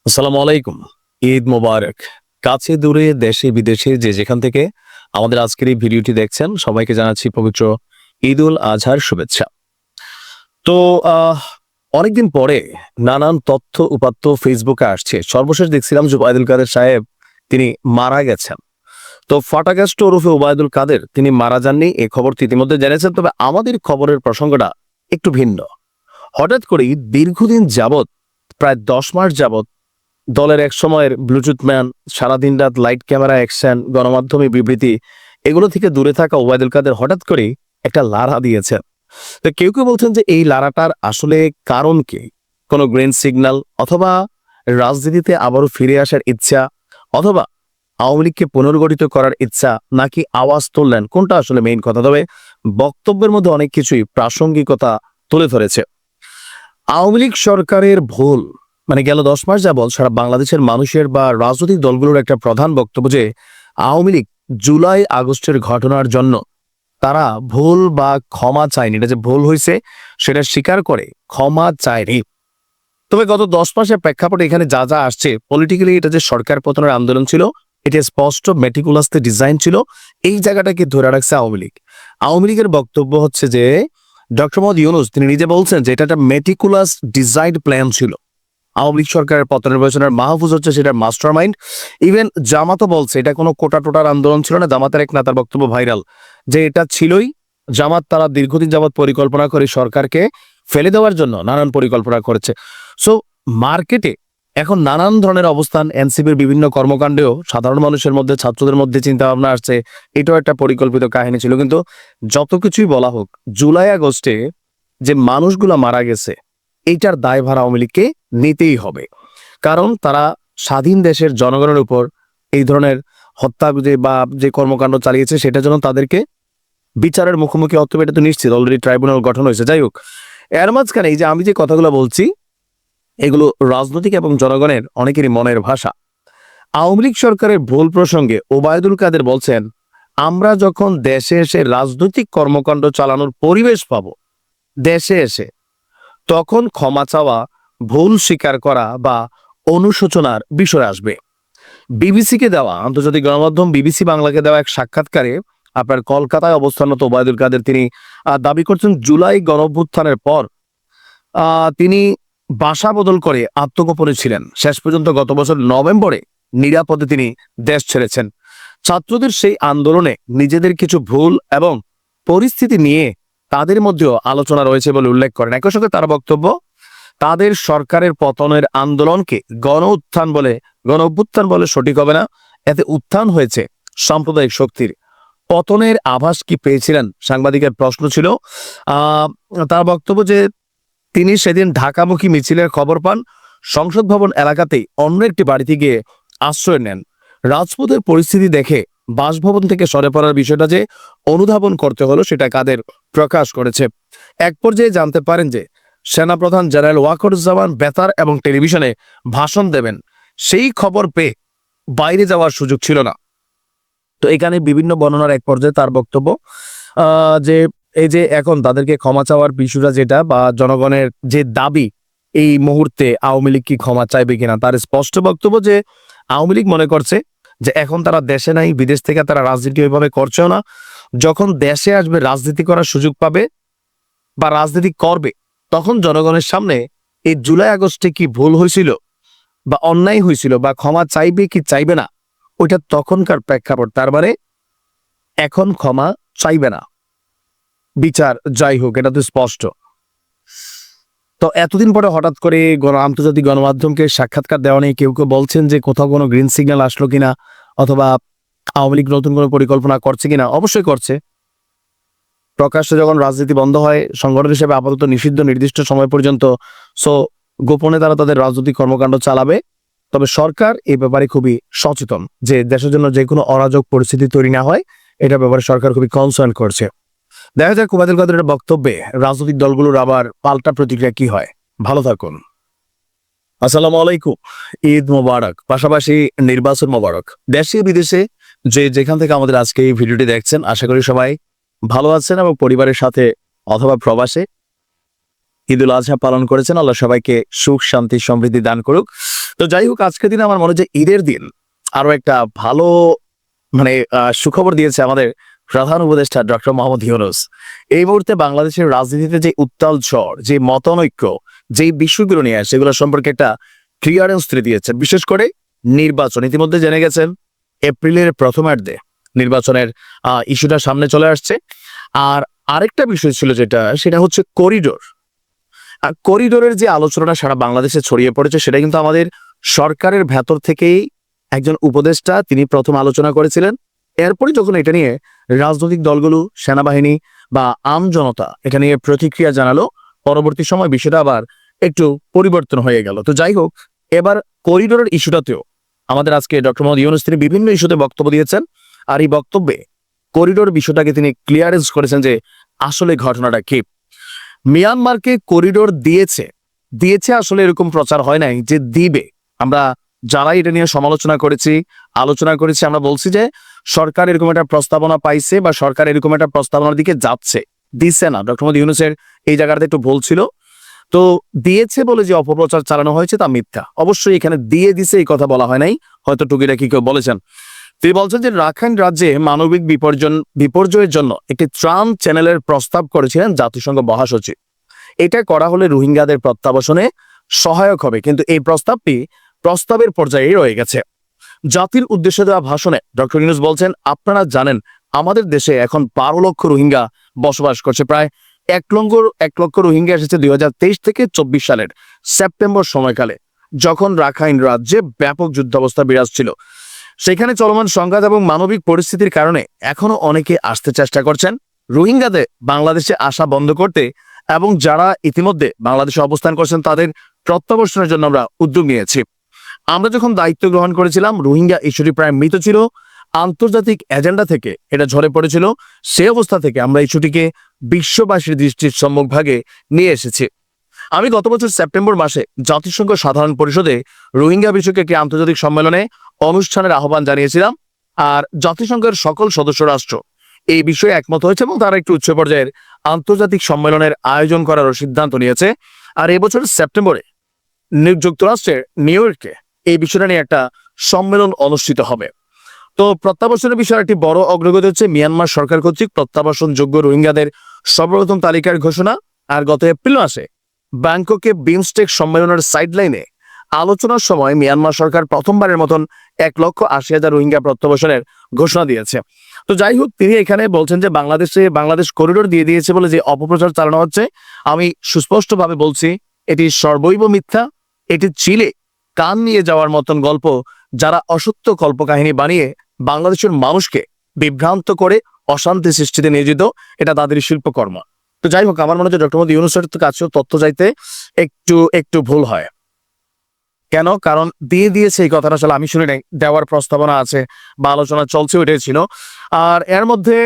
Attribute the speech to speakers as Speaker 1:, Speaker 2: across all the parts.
Speaker 1: আসসালামু আলাইকুম। ঈদ মোবারক। কাছে দূরে দেশে বিদেশে যে যেখান থেকে আমাদের আজকের এই ভিডিওটি দেখছেন সবাইকে জানাচ্ছি পবিত্র ঈদ উল আজহার শুভেচ্ছা। তো অনেকদিন পরে নানান তথ্য উপাত্ত ফেসবুকে আসছে। সর্বশেষ দেখছিলাম যে ওবায়দুল কাদের সাহেব তিনি মারা গেছেন। তো ফাটাগাস্ট ওরফে ওবায়দুল কাদের তিনি মারা যাননি, এই খবরটি ইতিমধ্যে জেনেছেন। তবে আমাদের খবরের প্রসঙ্গটা একটু ভিন্ন। হঠাৎ করেই দীর্ঘদিন যাবৎ, প্রায় 10 মাস যাবৎ দলের এক সময়ের ব্লুটুথ ম্যান, সারাদিন রাত লাইট ক্যামেরা অ্যাকশন, গণমাধ্যমে বিবৃতি, এগুলো থেকে দূরে থাকা ওবায়দুল কাদের হঠাৎ করেই একটা লারা দিয়েছেন। তো কেউ কেউ বলছেন যে এই লারাটার আসলে কারণ কি? কোনো গ্রিন সিগন্যাল, অথবা রাজনীতিতে আবারও ফিরে আসার ইচ্ছা, অথবা আওয়ামী লীগকে পুনর্গঠিত করার ইচ্ছা, নাকি আওয়াজ তুললেন, কোনটা আসলে মেইন কথা? তবে বক্তব্যের মধ্যে অনেক কিছুই প্রাসঙ্গিকতা তুলে ধরেছে। আওয়ামী লীগ সরকারের ভুল, মানে গেল 10 মাস যাবৎ সারা বাংলাদেশের মানুষের বা রাজনৈতিক দলগুলোর একটা প্রধান বক্তব্য যে আওয়ামী লীগ জুলাই আগস্টের ঘটনার জন্য তারা ভুল বা ক্ষমা চায়নি। এটা যে ভুল হয়েছে সেটা স্বীকার করে ক্ষমা চায়নি। তবে গত 10 মাসের প্রেক্ষাপটে এখানে যা যা আসছে, পলিটিক্যালি এটা যে সরকার পতনের আন্দোলন ছিল, এটা স্পষ্ট মেটিকুলাসলি ডিজাইন ছিল। এই জায়গাটাকে ধরে রাখছে আওয়ামী লীগ। আওয়ামী লীগের বক্তব্য হচ্ছে যে ডক্টর মোহাম্মদ ইউনূস তিনি নিজে বলছেন যে এটা একটা মেটিকুলাস ডিজাইন প্ল্যান ছিল। আওয়ামী লীগ সরকারের পতনের পেছনের মাহফুজ হচ্ছে সেটার মাস্টার মাইন্ড। ইভেন জামাতও বলছে এটা কোনো কোটা টোটার আন্দোলন ছিল না। জামাতের এক নেতার বক্তব্য ভাইরাল যে এটা ছিলই। জামাত তারা দীর্ঘদিন যাবৎ পরিকল্পনা করে সরকারকে ফেলে দেওয়ার জন্য নানান পরিকল্পনা করেছে। সো মার্কেটে এখন নানান ধরনের অবস্থান, এনসিপির বিভিন্ন কর্মকাণ্ডেও সাধারণ মানুষের মধ্যে, ছাত্রদের মধ্যে চিন্তা ভাবনা আসছে এটাও একটা পরিকল্পিত কাহিনী ছিল। কিন্তু যত কিছুই বলা হোক, জুলাই আগস্টে যে মানুষগুলা মারা গেছে এইটার দায়ভার আওয়ামী লীগকে নিতেই হবে। কারণ তারা স্বাধীন দেশের জনগণের উপর এই ধরনের হত্যা বা যে কর্মকাণ্ড চালিয়েছে সেটার জন্য তাদেরকে বিচারের মুখোমুখি হতে হবে, এটা তো নিশ্চিত। অলরেডি ট্রাইব্যুনাল গঠন হয়েছে। যাই হোক, এর মাঝখানে এই যে আমি যে কথাগুলো বলছি এগুলো রাজনৈতিক এবং জনগণের অনেকেরই মনের ভাষা। আওয়ামী লীগ সরকারের ভুল প্রসঙ্গে ওবায়দুল কাদের বলছেন, আমরা যখন দেশে এসে রাজনৈতিক কর্মকাণ্ড চালানোর পরিবেশ পাবো দেশে এসে, তখন ক্ষমা চাওয়া, ভুল স্বীকার করা বা অনুশোচনার বিষয় আসবে। বিবিসিকে দেওয়া, আন্তর্জাতিক গণমাধ্যম বিবিসি বাংলাকে দেওয়া এক সাক্ষাৎকারে আপনার কলকাতায় অবস্থানরত ওবায়দুল কাদের তিনি দাবি করছেন জুলাই গণঅভ্যুত্থানের পর তিনি বাসা বদল করে আত্মগোপনে ছিলেন। শেষ পর্যন্ত গত বছর নভেম্বরে নিরাপদে তিনি দেশ ছেড়েছেন। ছাত্রদের সেই আন্দোলনে নিজেদের কিছু ভুল এবং পরিস্থিতি নিয়ে তাদের মধ্যেও আলোচনা রয়েছে বলে উল্লেখ করেন। একই সঙ্গে তার বক্তব্য, তাদের সরকারের পতনের আন্দোলনকে গণ অভ্যুত্থান বলে সঠিক হবে না। এতে উত্থান হয়েছে সাম্প্রদায়িক শক্তির। পতনের আভাস কি পেয়েছিলেন, সাংবাদিকের প্রশ্ন ছিল। তার বক্তব্য যে তিনি সেদিন ঢাকামুখী মিছিলের খবর পান, সংসদ ভবন এলাকাতেই অন্য একটি বাড়িতে গিয়ে আশ্রয় নেন। রাজপথের পরিস্থিতি দেখে বাসভবন থেকে সরে পড়ার বিষয়টা যে অনুধাবন করতে হলো সেটা কাদের প্রকাশ করেছে। এক পর্যায়ে জানতে পারেন যে সেনাপ্রধান জেনারেল ওয়াকারুজ্জামান বেতার এবং টেলিভিশনে ভাষণ দেবেন, সেই খবর পেয়ে বাইরে যাওয়ার সুযোগ ছিল না। তো এখানে বিভিন্ন বর্ণনার এক পর্যায়ে তার বক্তব্য যে এই যে এখন তাদেরকে ক্ষমা চাওয়ার বিষয়টা যেটা, বা জনগণের যে দাবি, এই মুহূর্তে আওয়ামী লীগ কি ক্ষমা চাইবে কিনা, তার স্পষ্ট বক্তব্য যে আওয়ামী লীগ মনে করছে যে এখন তারা দেশে নাই, বিদেশ থেকে তারা রাজনীতি ওইভাবে করছেও না। যখন দেশে আসবে, রাজনীতি করার সুযোগ পাবে বা রাজনীতি করবে, তখন জনগণের সামনে এই জুলাই আগস্টে কি ভুল হয়েছিল বা অন্যায় হয়েছিল বা ক্ষমা চাইবে কি চাইবে না, ওইটা তখনকার প্রেক্ষাপট। তার মানে এখন ক্ষমা চাইবে না, বিচার যাই হোক, এটা তো স্পষ্ট। তো এতদিন পরে হঠাৎ করে আন্তর্জাতিক গণমাধ্যমকে সাক্ষাৎকার দেওয়া নিয়ে কেউ কেউ বলছেন যে কোথাও কোনো গ্রিন সিগন্যাল আসলো কিনা, অথবা আওয়ামী লীগ নতুন কোনো পরিকল্পনা করছে কিনা। অবশ্যই করছে। প্রকাশ্যে যখন রাজনীতি বন্ধ হয়, সংগঠন হিসেবে আপাতত নিষিদ্ধ নির্দিষ্ট সময় পর্যন্ত, সো গোপনে তারা তাদের রাজনৈতিক কর্মকাণ্ড চালাবে। তবে সরকার এই ব্যাপারে খুবই সচেতন যে দেশের জন্য যে কোনো অরাজক পরিস্থিতি তৈরি না হয়, এটা ব্যাপারে সরকার খুবই কনসার্ন করছে। দেখা যাক ওবায়দুল কাদেরের বক্তব্যে রাজনৈতিক দলগুলোর আবার পাল্টা প্রতিক্রিয়া কি হয়। ভালো থাকুন। আসসালামু আলাইকুম। ঈদ মোবারক, পাশাপাশি নির্বাচন মোবারক। দেশে বিদেশে যে যেখান থেকে আমাদের আজকে এই ভিডিওটি দেখছেন, আশা করি সবাই ভালো আছেন এবং পরিবারের সাথে অথবা প্রবাসে ঈদ উল আজহা পালন করেছেন। আল্লাহ সবাইকে সুখ, শান্তি, সমৃদ্ধি দান করুক। তো যাই হোক, আজকের দিনে আমার মনে হয় যে ঈদের দিন আরো একটা ভালো সুখবর দিয়েছে আমাদের প্রধান উপদেষ্টা ডক্টর মোহাম্মদ ইউনূস। এই মুহূর্তে বাংলাদেশের রাজনীতিতে যে উত্তাল ঝড়, যে মতানৈক্য, যে বিষয়গুলো নিয়ে সেগুলো সম্পর্কে একটা ক্লিয়ারেন্স তুলে দিয়েছে। বিশেষ করে নির্বাচন, ইতিমধ্যে জেনে গেছেন এপ্রিলের প্রথমার্ধে নির্বাচনের ইস্যুটা সামনে চলে আসছে। আর আরেকটা বিষয় ছিল সেটা হচ্ছে করিডোর। করিডোরের যে আলোচনাটা সারা বাংলাদেশে ছড়িয়ে পড়েছে, সেটা কিন্তু আমাদের সরকারের ভেতর থেকেই একজন উপদেষ্টা তিনি প্রথম আলোচনা করেছিলেন। এরপরে যখন এটা নিয়ে রাজনৈতিক দলগুলো, সেনাবাহিনী বা আম জনতা এটা নিয়ে প্রতিক্রিয়া জানালো, পরবর্তী সময় বিষয়টা আবার একটু পরিবর্তন হয়ে গেল। তো যাই হোক, এবার করিডোরের ইস্যুটাতেও আমাদের আজকে ডক্টর মোহাম্মদ ইউনূস তিনি বিভিন্ন ইস্যুতে বক্তব্য দিয়েছেন। আর এই বক্তব্যে করিডোর বিষয়টাকে তিনি ক্লিয়ারেন্স করেছেন যে আসলে ঘটনাটা কি। মিয়ানমারকে করিডোর দিয়েছে আসলে এরকম প্রচার হয় নাই যে দিবে। আমরা যারা এটা নিয়ে আলোচনা করেছি, আমরা বলছি যে সরকার এরকম একটা প্রস্তাবনা পাইছে বা সরকার এরকম একটা প্রস্তাবনার দিকে যাচ্ছে, দিচ্ছে না। ডক্টর মোহাম্মদ ইউনূসের এই জায়গাটাতে একটু ভুল ছিল। তো দিয়েছে বলে যে অপপ্রচার চালানো হয়েছে তা মিথ্যা। অবশ্যই এখানে দিয়ে দিছে এই কথা বলা হয় নাই, হয়তো টুকিটাকি কেউ বলেছেন। তিনি বলছেন যে রাখাইন রাজ্যে মানবিক বিপর্যয়ের জন্য একটি ত্রাণ চ্যানেলের প্রস্তাব করেছিলেন জাতিসংঘ মহাসচিব। এটা করা হলে রোহিঙ্গাদের প্রত্যাবাসনে সহায়ক হবে, কিন্তু এই প্রস্তাবের পর্যায়েই রয়ে গেছে। জাতির উদ্দেশ্যে দেওয়া ভাষণে ডক্টর ইউনূস বলছেন, আপনারা জানেন আমাদের দেশে এখন 12 লক্ষ রোহিঙ্গা বসবাস করছে। প্রায় 1 লক্ষ রোহিঙ্গা এসেছে 2023 থেকে 24 সালের সেপ্টেম্বর সময়কালে, যখন রাখাইন রাজ্যে ব্যাপক যুদ্ধাবস্থা বিরাজ ছিল। সেখানে চলমান সংঘাত এবং মানবিক পরিস্থিতির কারণে এখনো অনেকে আসতে চেষ্টা করছেন। রোহিঙ্গাদের বাংলাদেশে আসা বন্ধ করতে এবং যারা ইতিমধ্যে বাংলাদেশে অবস্থান করছেন তাদের প্রত্যাবর্তনের জন্য আমরা উদ্যোগ নিয়েছি। আমরা যখন দায়িত্ব গ্রহণ করেছিলাম, রোহিঙ্গা ইস্যুটি প্রায় মৃত ছিল, আন্তর্জাতিক এজেন্ডা থেকে এটা ঝরে পড়েছিল। সে অবস্থা থেকে আমরা ইস্যুটিকে বিশ্ববাসীর দৃষ্টির সম্মুখভাগে নিয়ে এসেছি। আমি গত বছর সেপ্টেম্বর মাসে জাতিসংঘ সাধারণ পরিষদে রোহিঙ্গা বিষয়কে একটি আন্তর্জাতিক সম্মেলনে অনুষ্ঠানের আহ্বান জানিয়েছিলাম। আর জাতিসংঘের সকল সদস্য রাষ্ট্র এই বিষয়ে একমত হয়েছে এবং তারা একটি উচ্চ পর্যায়ের আন্তর্জাতিক সম্মেলনের আয়োজন করার সিদ্ধান্ত নিয়েছে। আর এবছর সেপ্টেম্বরে যুক্তরাষ্ট্রের নিউ ইয়র্কে এই বিষয়টা নিয়ে একটা সম্মেলন অনুষ্ঠিত হবে। তো প্রত্যাবাসনের বিষয়ে একটি বড় অগ্রগতি হচ্ছে মিয়ানমার সরকার কর্তৃক প্রত্যাবাসনযোগ্য রোহিঙ্গাদের সর্বপ্রথম তালিকার ঘোষণা। আর গত এপ্রিল মাসে ব্যাংককে বিমস্টেক সম্মেলনের সাইডলাইনে আলোচনার সময় মিয়ানমার সরকার প্রথমবারের মতন 1,80,000 রোহিঙ্গা প্রত্যাবাসনের ঘোষণা দিয়েছে। তো যাই হোক, তিনি এখানে বলছেন যে বাংলাদেশ করিডোর দিয়ে দিয়েছে বলে যে অপপ্রচার চালানো হচ্ছে, আমি সুস্পষ্টভাবে বলছি এটি সর্বৈব মিথ্যা। এটি চিলে কান নিয়ে যাওয়ার মতন গল্প, যারা অসত্য কল্পকাহিনী বানিয়ে বাংলাদেশের মানুষকে বিভ্রান্ত করে অশান্তি সৃষ্টিতে নিয়োজিত, এটা তাদের শিল্পকর্ম। তো যাই হোক, আমার মনে হয় ডক্টর মোহাম্মদ ইউনূসের কাছেও তথ্য চাইতে একটু ভুল হয়। কেন? কারণ দিয়েছে এই কথাটা আসলে আমি শুনি নাই, দেওয়ার প্রস্তাবনা আছে বা আলোচনা চলছে, ওইটাই ছিল। আর এর মধ্যে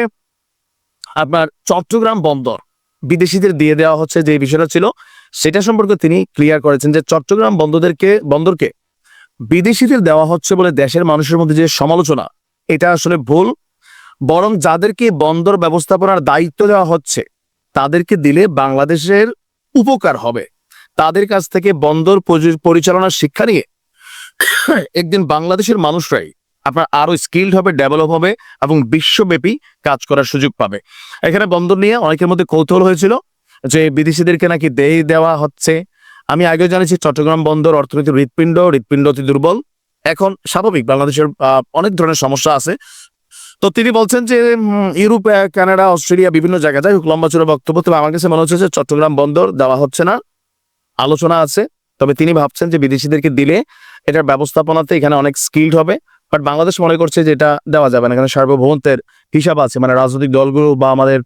Speaker 1: আপনার চট্টগ্রাম বন্দর বিদেশিদের দিয়ে দেওয়া হচ্ছে যে বিষয়টা ছিল, সেটা সম্পর্কে তিনি ক্লিয়ার করেছেন যে চট্টগ্রাম বন্দরকে বিদেশিদের দেওয়া হচ্ছে বলে দেশের মানুষের মধ্যে যে সমালোচনা, এটা আসলে ভুল। বরং যাদেরকে বন্দর ব্যবস্থাপনার দায়িত্ব দেওয়া হচ্ছে তাদেরকে দিলে বাংলাদেশের উপকার হবে। তাদের কাছ থেকে বন্দর পরিচালনার শিক্ষা নিয়ে একদিন বাংলাদেশের মানুষরাই আপনার আরো স্কিলড হবে, ডেভেলপ হবে এবং বিশ্বব্যাপী কাজ করার সুযোগ পাবে। এখানে বন্দর নিয়ে অনেকের মধ্যে কৌতূহল হয়েছিল যে বিদেশিদেরকে নাকি দেওয়া হচ্ছে। আমি আগেও জানিয়েছি চট্টগ্রাম বন্দর অর্থনীতির হৃৎপিণ্ড অতি দুর্বল। এখন স্বাভাবিক, বাংলাদেশের অনেক ধরনের সমস্যা আছে। তো তিনি বলছেন যে ইউরোপ, কানাডা, অস্ট্রেলিয়া বিভিন্ন জায়গায়, যাই হোক লম্বা চূড়া বক্তব্য। তবে আমার কাছে মনে হচ্ছে যে চট্টগ্রাম বন্দর দেওয়া হচ্ছে না, আলোচনা আছে। তবে তিনি ভাবছেন যে বিদেশিদেরকে দিলে এটার ব্যবস্থাপনাতে এখানে অনেক স্কিলড হবে। বাট বাংলাদেশ মনে করছে যে এটা দেওয়া যাবে না, এখানে সার্বভৌমত্বের হিসাব আছে, রাজনৈতিক দলগুলো বা আমাদের